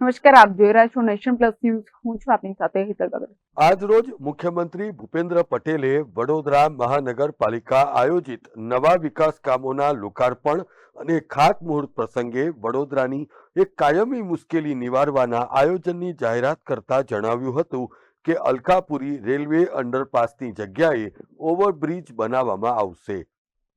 નમસ્કાર, આપ જોઈ રહ્યા છો નેશન પ્લસ ન્યૂઝ. હું છું આપની સાથે હિતલ ગગર. આજ રોજ મુખ્યમંત્રી ભૂપેન્દ્ર પટેલે વડોદરા મહાનગરપાલિકા આયોજિત નવા વિકાસ કામોના લોકાર્પણ અને ખાતમુહૂર્ત પ્રસંગે વડોદરાની એક કાયમી મુશ્કેલી નિવારવાના આયોજનની જાહેરાત કરતા જણાવ્યું હતું કે અલકાપુરી રેલવે અંડરપાસની જગ્યાએ ઓવરબ્રિજ બનાવવામાં આવશે.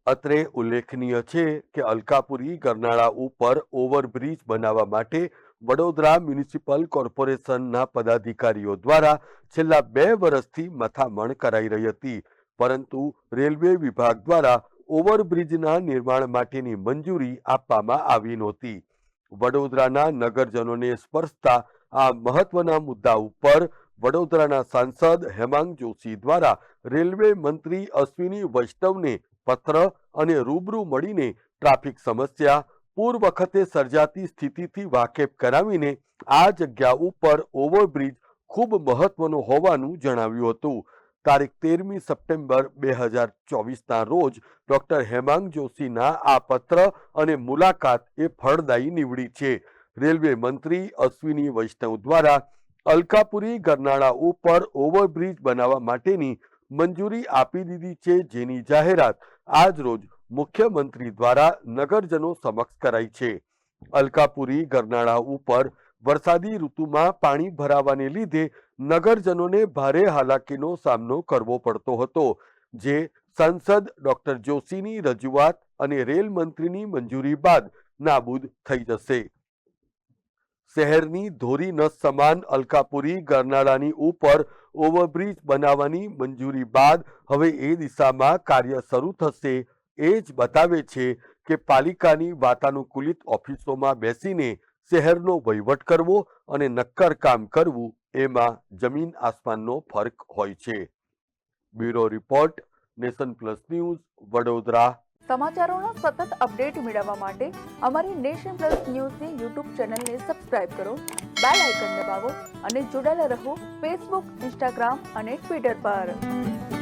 અત્રે ઉલ્લેખનીય છે કે અલકાપુરી ગરનાળા ઉપર ઓવરબ્રિજ બનાવવા માટે વડોદરા મ્યુનિસિપલ કોર્પોરેશનના પદાધિકારીઓ દ્વારા છેલ્લા 2 વર્ષથી મથામણ કરાઈ રહી હતી, પરંતુ રેલવે વિભાગ દ્વારા ઓવરબ્રિજના નિર્માણ માટેની મંજૂરી આપવામાં આવી નહોતી. વડોદરાના નગરજનોને સ્પર્શતા આ મહત્વના મુદ્દા ઉપર વડોદરાના સાંસદ હેમાંગ જોશી દ્વારા રેલવે મંત્રી અશ્વિની વૈષ્ણવને પત્ર અને રૂબરૂ મળીને ટ્રાફિક સમસ્યા, પૂર વખતે સર્જાતી સ્થિતિથી વાકેફ કરાવીને આ જગ્યા ઉપર ઓવરબ્રિજ ખૂબ મહત્વનો હોવાનું જણાવ્યું હતું. તારીખ 13મી સપ્ટેમ્બર 2024ના રોજ ડોક્ટર હેમાંગ જોશીના આ પત્ર અને મુલાકાત એ ફળદાયી નીવડી છે. રેલવે મંત્રી અશ્વિની વૈષ્ણવ દ્વારા અલકાપુરી ગરનાળા ઉપર ઓવરબ્રિજ બનાવવા માટેની મંજૂરી આપી દીધી છે, જેની જાહેરાત આજ રોજ મુખ્યમંત્રી દ્વારા નગરજનો સમક્ષ કરાઈ છે. અલકાપુરી ગરનાળા ઉપર વરસાદી ઋતુમાં પાણી ભરાવાને લીધે નગરજનોને ભારે હાલાકીનો સામનો કરવો પડતો હતો, જે સાંસદ ડોક્ટર જોશીની રજૂઆત અને રેલ મંત્રીની મંજૂરી બાદ નાબૂદ થઈ જશે. શહેરની ધોરી નસ સમાન અલકાપુરી ગરનાળાની ઉપર ઓવરબ્રિજ બનાવવાની મંજૂરી બાદ હવે એ દિશામાં કાર્ય શરૂ થશે. એ જ બતાવે છે કે પાલિકાની વાતાનુકૂલિત ઓફિસોમાં બેસીને શહેરનો વહીવટ કરવો અને નક્કર કામ કરવું એમાં જમીન આસમાનનો ફરક હોય છે. Bureau report, Nation Plus News, Vadodara. સમાચારોનો સતત અપડેટ મેળવવા માટે અમારી નેશન પ્લસ ન્યૂઝની યુટ્યુબ ચેનલને સબસ્ક્રાઇબ કરો, બેલ આઇકન દબાવો અને જોડાયેલા રહો ફેસબુક, ઇન્સ્ટાગ્રામ અને ટ્વિટર પર.